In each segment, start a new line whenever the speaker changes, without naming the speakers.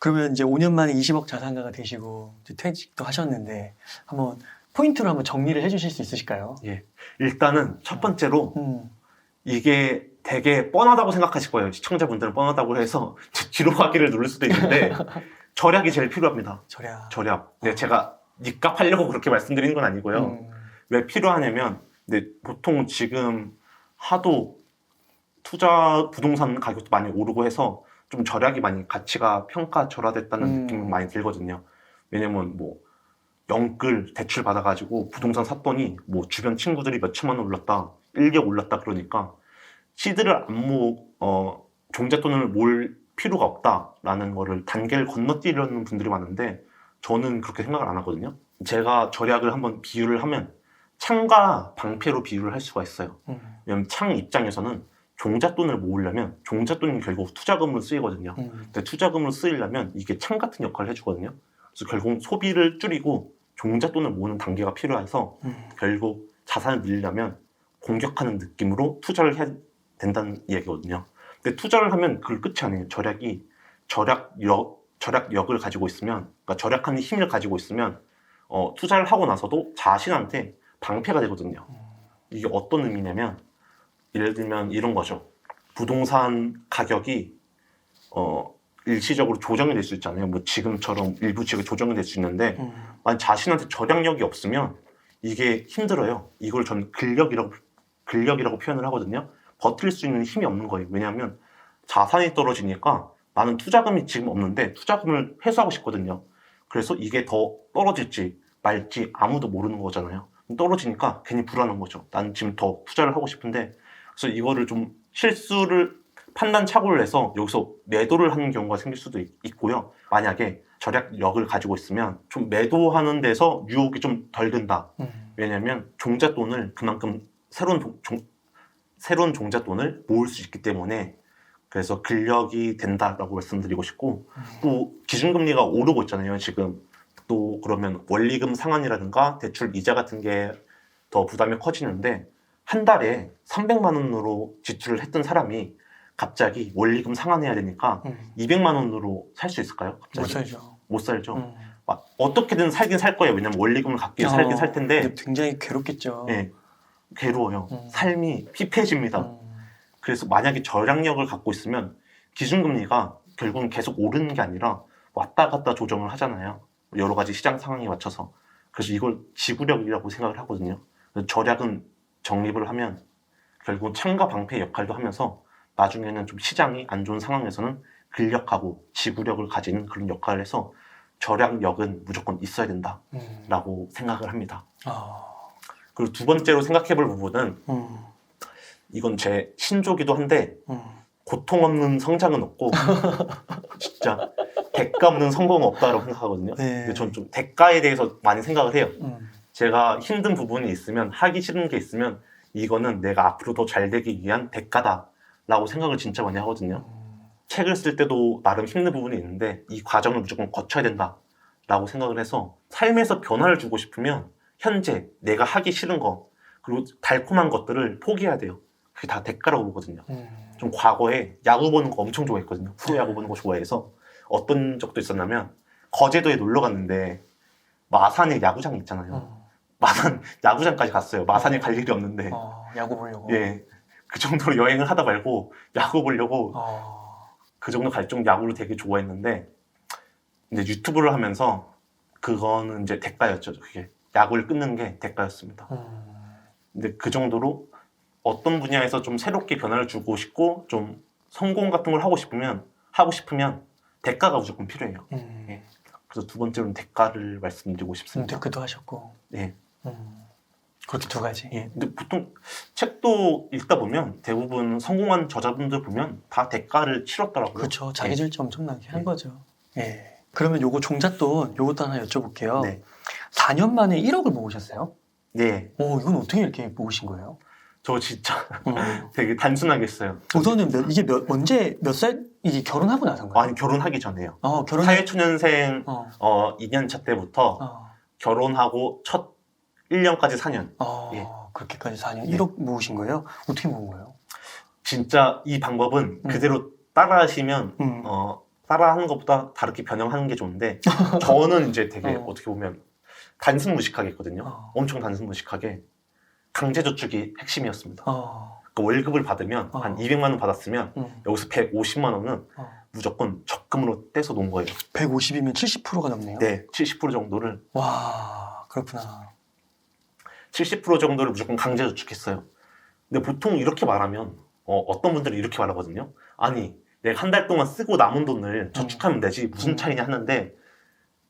그러면 이제 5년 만에 20억 자산가가 되시고 이제 퇴직도 하셨는데 한번 포인트로 한번 정리를 해주실 수 있으실까요?
예. 일단은 첫 번째로
음.
이게 되게 뻔하다고 생각하실 거예요. 시청자분들은 뻔하다고 해서 뒤로 가기를 누를 수도 있는데 절약이 제일 필요합니다. 절약. 네, 제가 니값 하려고 그렇게 말씀드리는 건 아니고요. 왜 필요하냐면 근데 보통 지금 하도 투자 부동산 가격도 많이 오르고 해서 좀 절약이 많이 가치가 평가절하됐다는 느낌이 많이 들거든요. 왜냐면 뭐 영끌 대출 받아가지고 부동산 샀더니 뭐 주변 친구들이 몇 천만 원 올랐다, 1억 올랐다 그러니까 시드를 종잣돈을 몰 필요가 없다라는 거를 단계를 건너뛰려는 분들이 많은데 저는 그렇게 생각을 안 하거든요. 제가 절약을 한번 비유를 하면 창과 방패로 비유를 할 수가 있어요. 왜냐면 창 입장에서는 종잣돈을 모으려면 종잣돈이 결국 투자금으로 쓰이거든요. 근데 투자금으로 쓰이려면 이게 창 같은 역할을 해주거든요. 그래서 결국 소비를 줄이고 종잣돈을 모으는 단계가 필요해서 결국 자산을 늘리려면 공격하는 느낌으로 투자를 해야 된다는 이야기거든요. 근데 투자를 하면 그걸 끝이 아니에요. 절약력을 가지고 있으면, 그러니까 절약하는 힘을 가지고 있으면 투자를 하고 나서도 자신한테 방패가 되거든요. 이게 어떤 의미냐면 예를 들면 이런 거죠. 부동산 가격이 일시적으로 조정이 될 수 있잖아요. 뭐 지금처럼 일부 지역에 조정이 될 수 있는데 만약 자신한테 절약력이 없으면 이게 힘들어요. 이걸 저는 근력이라고 표현을 하거든요. 버틸 수 있는 힘이 없는 거예요. 왜냐하면 자산이 떨어지니까 나는 투자금이 지금 없는데 투자금을 회수하고 싶거든요. 그래서 이게 더 떨어질지 말지 아무도 모르는 거잖아요. 떨어지니까 괜히 불안한 거죠. 나는 지금 더 투자를 하고 싶은데 그래서 이거를 좀 실수를 판단 착오를 해서 여기서 매도를 하는 경우가 생길 수도 있고요. 만약에 절약력을 가지고 있으면 좀 매도하는 데서 유혹이 좀 덜 든다. 왜냐하면 종잣돈을 그만큼 새로운 종잣돈을 모을 수 있기 때문에 그래서 근력이 된다라고 말씀드리고 싶고 또 기준금리가 오르고 있잖아요. 지금 또 그러면 원리금 상환이라든가 대출 이자 같은 게 더 부담이 커지는데 한 달에 300만 원으로 지출을 했던 사람이 갑자기 원리금 상환해야 되니까 200만 원으로 살 수 있을까요? 갑자기?
못 살죠.
못 살죠. 어떻게든 살긴 살 거예요. 왜냐면 원리금을 갚기 살긴 살 텐데
근데 굉장히 괴롭겠죠.
네, 괴로워요. 삶이 피폐해집니다. 그래서 만약에 절약력을 갖고 있으면 기준금리가 결국은 계속 오르는 게 아니라 왔다 갔다 조정을 하잖아요. 여러 가지 시장 상황에 맞춰서. 그래서 이걸 지구력이라고 생각을 하거든요. 절약은 적립을 하면 결국 창과 방패 역할도 하면서 나중에는 좀 시장이 안 좋은 상황에서는 근력하고 지구력을 가지는 그런 역할을 해서 절약력은 무조건 있어야 된다라고 생각을 합니다. 그리고 두 번째로 생각해 볼 부분은 이건 제 신조기도 한데 고통 없는 성장은 없고 진짜 대가 없는 성공은 없다고 생각하거든요.
네.
근데 전 좀 대가에 대해서 많이 생각을 해요. 제가 힘든 부분이 있으면 하기 싫은 게 있으면 이거는 내가 앞으로 더 잘 되기 위한 대가다라고 생각을 진짜 많이 하거든요. 책을 쓸 때도 나름 힘든 부분이 있는데 이 과정을 무조건 거쳐야 된다라고 생각을 해서 삶에서 변화를 주고 싶으면 현재 내가 하기 싫은 거 그리고 달콤한 것들을 포기해야 돼요. 그게 다 대가라고 보거든요. 좀 과거에 야구 보는 거 엄청 좋아했거든요. 프로야구 보는 거 좋아해서 어떤 적도 있었냐면 거제도에 놀러 갔는데 마산에 야구장이 있잖아요. 마산 야구장까지 갔어요. 마산에 갈 일이 없는데
야구 보려고.
예, 그 정도로 여행을 하다 말고 야구 보려고 그 정도 갈 정도 야구를 되게 좋아했는데 근데 유튜브를 하면서 그거는 이제 대가였죠. 그게 야구를 끊는 게 대가였습니다. 근데 그 정도로 어떤 분야에서 좀 새롭게 변화를 주고 싶고 좀 성공 같은 걸 하고 싶으면 대가가 무조건 필요해요. 예. 그래서 두 번째로는 대가를 말씀드리고 싶습니다.
대가도 하셨고.
예.
그렇게 두 가지.
예. 근데 보통 책도 읽다 보면 대부분 성공한 저자분들 보면 다 대가를 치렀더라고요.
그렇죠. 자기 질주 엄청나게 한 거죠. 예. 그러면 요거 종잣돈 요것도 하나 여쭤볼게요.
네.
4년 만에 1억을 모으셨어요?
네.
이건 어떻게 이렇게 모으신 거예요?
저 진짜 되게 단순하게 했어요.
우선은 언제 몇 살 이게 결혼하고 나선가요?
아니 결혼하기 전에요.
사회초년생
2년차 때부터 결혼하고 첫 1년까지 4년. 예.
그렇게까지 4년 1억 모으신 거예요? 어떻게 모은 거예요?
진짜 이 방법은 그대로 따라하시면 따라하는 것보다 다르게 변형하는 게 좋은데 저는 이제 되게
어.
어떻게 보면 단순 무식하게 했거든요.
어.
엄청 단순 무식하게 강제저축이 핵심이었습니다.
어.
그 월급을 받으면
어.
한 200만 원 받았으면 여기서 150만 원은
어.
무조건 적금으로 떼서 놓은 거예요.
150이면 70%가 넘네요.
네, 70% 정도를
와, 그렇구나.
70% 정도를 무조건 강제저축했어요. 근데 보통 이렇게 말하면 어떤 분들은 이렇게 말하거든요. 아니, 내가 한 달 동안 쓰고 남은 돈을 저축하면 되지 무슨 차이냐 하는데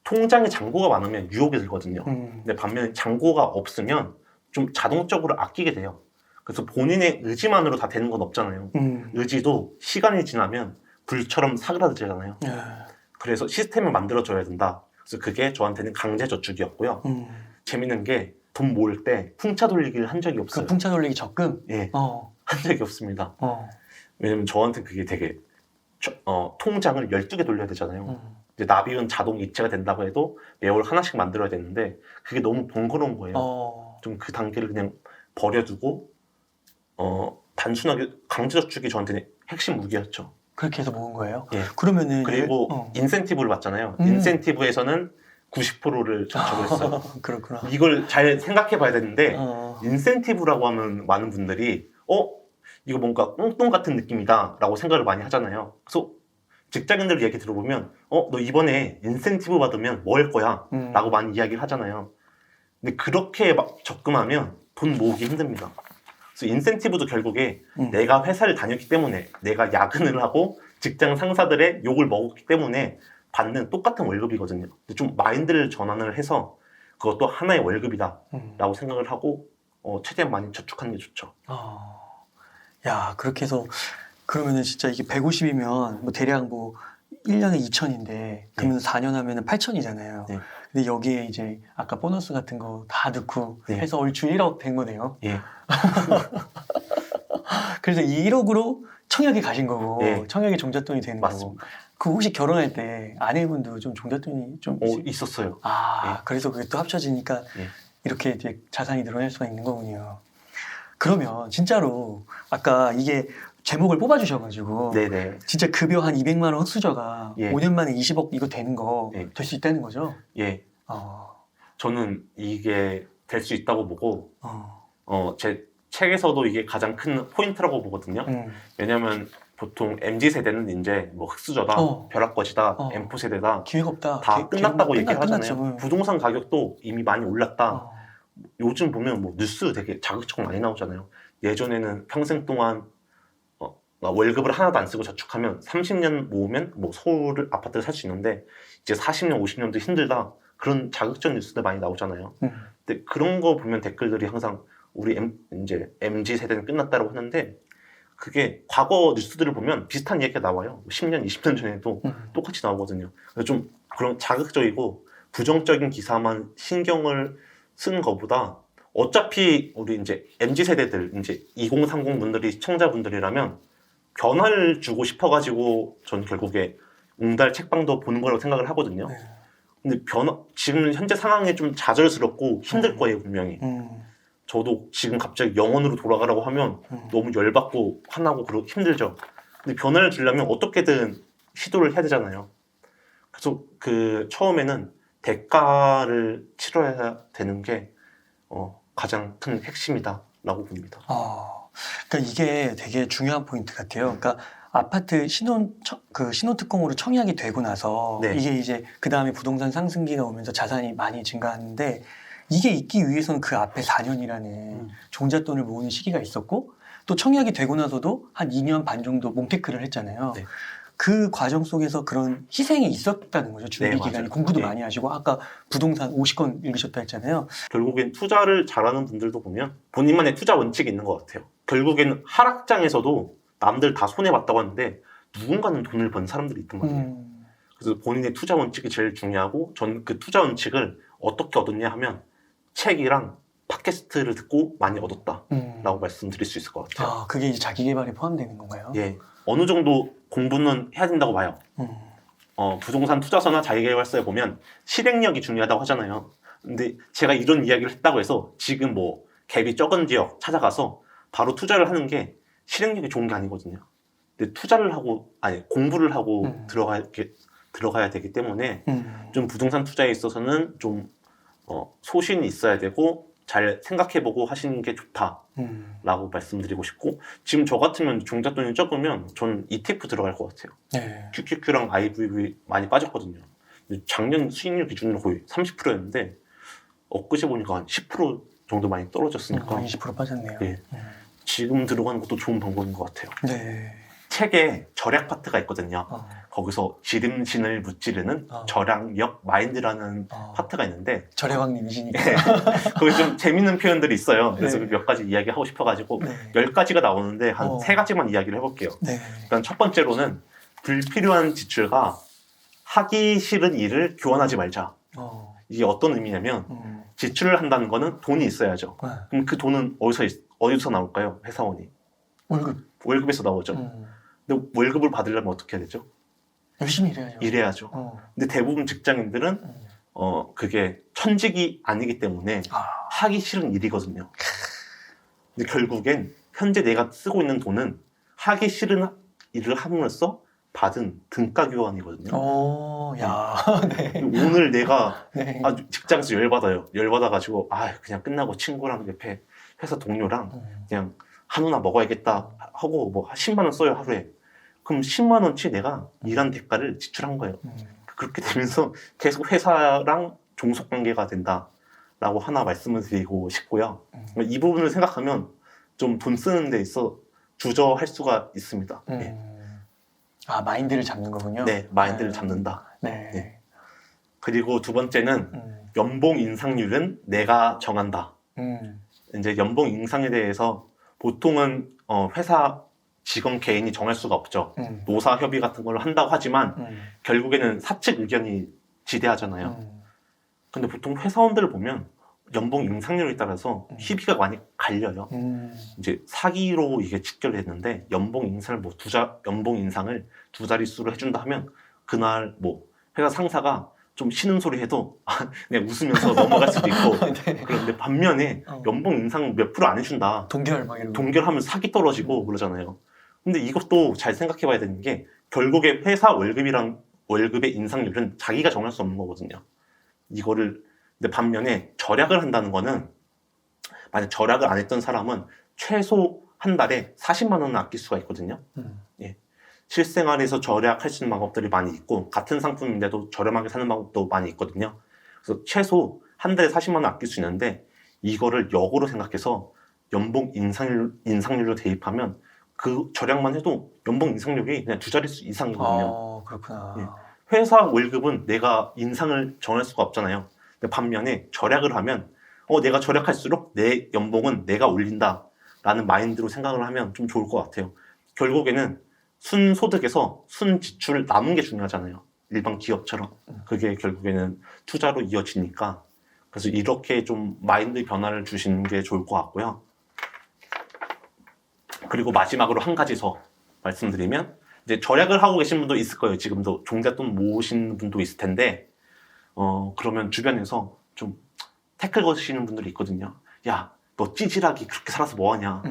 통장에 잔고가 많으면 유혹이 들거든요. 근데 반면에 잔고가 없으면 좀 자동적으로 아끼게 돼요. 그래서 본인의 의지만으로 다 되는 건 없잖아요. 의지도 시간이 지나면 불처럼 사그라들잖아요.
예.
그래서 시스템을 만들어줘야 된다. 그래서 그게 저한테는 강제저축이었고요. 재밌는 게 돈 모을 때 풍차 돌리기를 한 적이
그
없어요.
풍차 돌리기 적금?
예,
어.
한 적이 없습니다.
어.
왜냐면 저한테 그게 되게 통장을 12개 돌려야 되잖아요. 이제 납입은 자동 이체가 된다고 해도 매월 하나씩 만들어야 되는데 그게 너무 번거로운 거예요.
어.
좀 그 단계를 그냥 버려두고 단순하게 강제저축이 저한테는 핵심 무기였죠.
그렇게 해서 모은 거예요?
예.
그러면은
그리고 인센티브를 받잖아요. 인센티브에서는 90%를 저축을 했어요.
그렇구나.
이걸 잘 생각해 봐야 되는데
어.
인센티브라고 하면 많은 분들이 이거 뭔가 꽁돈 같은 느낌이다 라고 생각을 많이 하잖아요. 그래서 직장인들 얘기 들어보면 너 이번에 인센티브 받으면 뭐 할 거야? 라고 많이 이야기를 하잖아요. 근데 그렇게 막 적금하면 돈 모으기 힘듭니다. 그래서 인센티브도 결국에 내가 회사를 다녔기 때문에 내가 야근을 하고 직장 상사들의 욕을 먹었기 때문에 받는 똑같은 월급이거든요. 근데 좀 마인드를 전환을 해서 그것도 하나의 월급이다 라고 생각을 하고 최대한 많이 저축하는 게 좋죠.
야, 그렇게 해서 그러면은 진짜 이게 150이면 뭐 대략 뭐 1년에 2천인데 그러면 4년 하면은 8천이잖아요.
네.
근데 여기에 이제 아까 보너스 같은 거 다 넣고
네.
해서 얼추 1억 된 거네요.
예.
그래서 이 1억으로 청약에 가신 거고
네.
청약에 종잣돈이 되는 거고.
맞습니다.
그 혹시 결혼할 때 아내분도 좀 종잣돈이 좀
있었어요.
아,
네.
그래서 그게 또 합쳐지니까
네.
이렇게 이제 자산이 늘어날 수가 있는 거군요. 그러면 진짜로 아까 이게 제목을 뽑아주셔가지고
네네.
진짜 급여 한 200만 원 흑수저가
예.
5년 만에 20억 이거 되는 거
예.
될 수 있다는 거죠?
예.
어.
저는 이게 될 수 있다고 보고
어.
제 책에서도 이게 가장 큰 포인트라고 보거든요. 왜냐면 보통 MZ세대는 이제 뭐 흑수저다, 벼락것이다, M4세대다
기회가 없다.
다 끝났다고 얘기를 하잖아요.
끝났죠.
부동산 가격도 이미 많이 올랐다. 요즘 보면 뭐 뉴스 되게 자극적 많이 나오잖아요. 예전에는 평생 동안 월급을 하나도 안 쓰고 저축하면 30년 모으면 뭐 서울 아파트를 살 수 있는데 이제 40년, 50년도 힘들다. 그런 자극적 뉴스들 많이 나오잖아요. 근데 그런 거 보면 댓글들이 항상 우리 이제 MZ 세대는 끝났다고 하는데 그게 과거 뉴스들을 보면 비슷한 얘기가 나와요. 10년, 20년 전에도 똑같이 나오거든요. 그래서 좀 그런 자극적이고 부정적인 기사만 신경을 쓰는 것보다 어차피 우리 이제 MZ 세대들 이제 2030 분들이 시청자분들이라면 변화를 주고 싶어가지고 전 결국에 웅달 책방도 보는 거라고 생각을 하거든요. 근데 지금 현재 상황에 좀 좌절스럽고 힘들 거예요, 분명히. 저도 지금 갑자기 영원으로 돌아가라고 하면 너무 열받고 화나고 그러고 힘들죠. 근데 변화를 주려면 어떻게든 시도를 해야 되잖아요. 그래서 처음에는 대가를 치러야 되는 게 가장 큰 핵심이다라고 봅니다.
그러니까 이게 되게 중요한 포인트 같아요. 그러니까 아파트 신혼특공으로 청약이 되고 나서
네.
이게 이제 그 다음에 부동산 상승기가 오면서 자산이 많이 증가하는데 이게 있기 위해서는 그 앞에 4년이라는 종잣돈을 모으는 시기가 있었고 또 청약이 되고 나서도 한 2년 반 정도 몽테크를 했잖아요.
네.
그 과정 속에서 그런 희생이 있었다는 거죠. 준비
네,
기간이
맞아요.
공부도
네.
많이 하시고 아까 부동산 50건 읽으셨다 했잖아요.
결국엔 투자를 잘하는 분들도 보면 본인만의 투자 원칙이 있는 것 같아요. 결국엔 하락장에서도 남들 다 손해봤다고 하는데 누군가는 돈을 번 사람들이 있단 말이에요. 그래서 본인의 투자 원칙이 제일 중요하고 저는 그 투자 원칙을 어떻게 얻었냐 하면 책이랑 팟캐스트를 듣고 많이 얻었다라고 말씀드릴 수 있을 것 같아요.
그게 이제 자기 개발에 포함되는 건가요?
예, 어느 정도 공부는 해야 된다고 봐요. 부동산 투자서나 자기개발서에 보면 실행력이 중요하다고 하잖아요. 근데 제가 이런 이야기를 했다고 해서 지금 뭐 갭이 적은 지역 찾아가서 바로 투자를 하는 게 실행력이 좋은 게 아니거든요. 근데 투자를 하고 공부를 하고 들어가야 되기 때문에 좀 부동산 투자에 있어서는 좀 소신이 있어야 되고 잘 생각해보고 하시는 게 좋다라고 말씀드리고 싶고, 지금 저 같으면 종잣돈이 적으면 전 ETF 들어갈 것 같아요.
네.
QQQ랑 IVV 많이 빠졌거든요. 작년 수익률 기준으로 거의 30%였는데 엊그제 보니까 한 10% 정도 많이 떨어졌으니까
20% 빠졌네요.
네. 지금 들어가는 것도 좋은 방법인 것 같아요.
네.
책에 절약 파트가 있거든요. 거기서 지름신을 무찌르는 절약력 마인드라는 파트가 있는데,
절약왕님이시니까.
거기 좀 재밌는 표현들이 있어요. 그래서
네.
몇 가지 이야기하고 싶어가지고
네.
10가지가 나오는데 한 3가지만 이야기를 해볼게요.
네.
일단 첫 번째로는 불필요한 지출과 하기 싫은 일을 교환하지 말자. 이게 어떤 의미냐면 지출을 한다는 거는 돈이 있어야죠. 그럼 그 돈은 어디서 나올까요? 회사원이. 월급에서 나오죠. 근데 월급을 받으려면 어떻게 해야 되죠?
열심히 일해야죠.
일해야죠. 근데 대부분 직장인들은 그게 천직이 아니기 때문에 하기 싫은 일이거든요. 근데 결국엔 현재 내가 쓰고 있는 돈은 하기 싫은 일을 함으로써 받은 등가 교환이거든요.
야, 네.
오늘 내가
네.
직장에서 열받아가지고 그냥 끝나고 친구랑 옆에 회사 동료랑 그냥 한우나 먹어야겠다 하고 뭐 10만 원 써요, 하루에. 그럼 10만 원치 내가 일한 대가를 지출한 거예요. 그렇게 되면서 계속 회사랑 종속관계가 된다라고 하나 말씀을 드리고 싶고요. 이 부분을 생각하면 좀 돈 쓰는 데 있어 주저할 수가 있습니다. 네.
마인드를 잡는 거군요.
네, 마인드를 잡는다.
네.
네. 그리고 두 번째는 연봉 인상률은 내가 정한다. 이제 연봉 인상에 대해서 보통은 회사 직원 개인이 정할 수가 없죠. 노사 협의 같은 걸 한다고 하지만 결국에는 사측 의견이 지대하잖아요. 근데 보통 회사원들을 보면 연봉 인상률에 따라서 희비가 많이 갈려요. 이제 사기로 이게 직결됐는데 연봉 인상을 연봉 인상을 두 자릿수로 해준다 하면 그날 뭐 회사 상사가 좀 쉬는 소리 해도 그냥 웃으면서 넘어갈 수도 있고.
네.
그런데 반면에 연봉 인상 몇 프로 안 해준다. 동결하면 사기 떨어지고 그러잖아요. 근데 이것도 잘 생각해 봐야 되는 게 결국에 회사 월급의 인상률은 자기가 정할 수 없는 거거든요. 근데 반면에 절약을 한다는 거는, 만약 절약을 안 했던 사람은 최소 한 달에 40만 원은 아낄 수가 있거든요. 예. 실생활에서 절약할 수 있는 방법들이 많이 있고 같은 상품인데도 저렴하게 사는 방법도 많이 있거든요. 그래서 최소 한 달에 40만 원 아낄 수 있는데 이거를 역으로 생각해서 연봉 인상률로 대입하면 그 절약만 해도 연봉 인상률이 그냥 두 자릿수 이상이거든요.
그렇구나.
예. 회사 월급은 내가 인상을 정할 수가 없잖아요. 근데 반면에 절약을 하면 내가 절약할수록 내 연봉은 내가 올린다라는 마인드로 생각을 하면 좀 좋을 것 같아요. 결국에는 순소득에서 순지출 남은 게 중요하잖아요. 일반 기업처럼. 그게 결국에는 투자로 이어지니까. 그래서 이렇게 좀 마인드 변화를 주시는 게 좋을 것 같고요. 그리고 마지막으로 한 가지 더 말씀드리면, 이제 절약을 하고 계신 분도 있을 거예요. 지금도 종잣돈 모으시는 분도 있을 텐데, 그러면 주변에서 좀 태클 거시는 분들이 있거든요. 야, 너 찌질하게 그렇게 살아서 뭐하냐?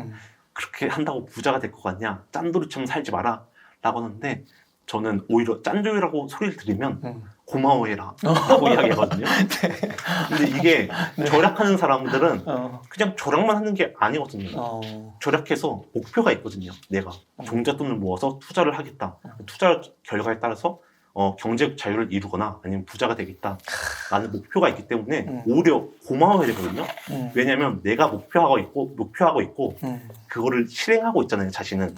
그렇게 한다고 부자가 될 것 같냐? 짠돌이처럼 살지 마라 라고 하는데, 저는 오히려 짠돌이라고 소리를 들으면 고마워해라 라고 이야기하거든요.
네.
근데 이게 절약하는 사람들은 그냥 절약만 하는 게 아니거든요. 절약해서 목표가 있거든요. 내가 종잣돈을 모아서 투자를 하겠다. 투자 결과에 따라서 경제 자유를 이루거나 아니면 부자가 되겠다라는 목표가 있기 때문에 오히려 고마워해야 되거든요. 왜냐하면 내가 목표하고 있고 그거를 실행하고 있잖아요, 자신은.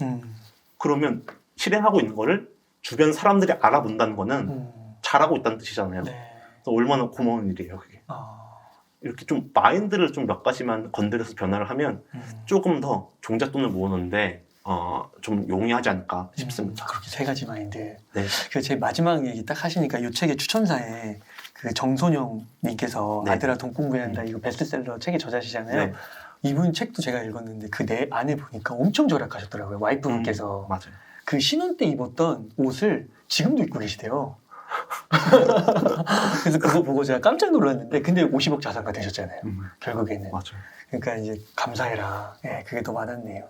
그러면 실행하고 있는 거를 주변 사람들이 알아본다는 거는 잘하고 있다는 뜻이잖아요.
네.
그래서 얼마나 고마운 일이에요, 그게. 이렇게 좀 마인드를 좀 몇 가지만 건드려서 변화를 하면 조금 더 종잣돈을 모으는데 좀 용이하지 않을까 싶습니다.
그렇게 세 가지 마인드.
네.
그 제 마지막 얘기 딱 하시니까 이 책의 추천사에 그 정선영님께서
네.
아들아 돈 공부해야 한다 이거 베스트셀러 책의 저자시잖아요.
네.
이분 책도 제가 읽었는데 그 내 안에 보니까 엄청 절약하셨더라고요. 와이프분께서
맞아요.
그 신혼 때 입었던 옷을 지금도 입고 계시대요. 그래서 그거 보고 제가 깜짝 놀랐는데 근데 50억 자산가 되셨잖아요. 결국에는.
맞아요.
그러니까 이제 감사해라. 예, 그게 더 와닿네요.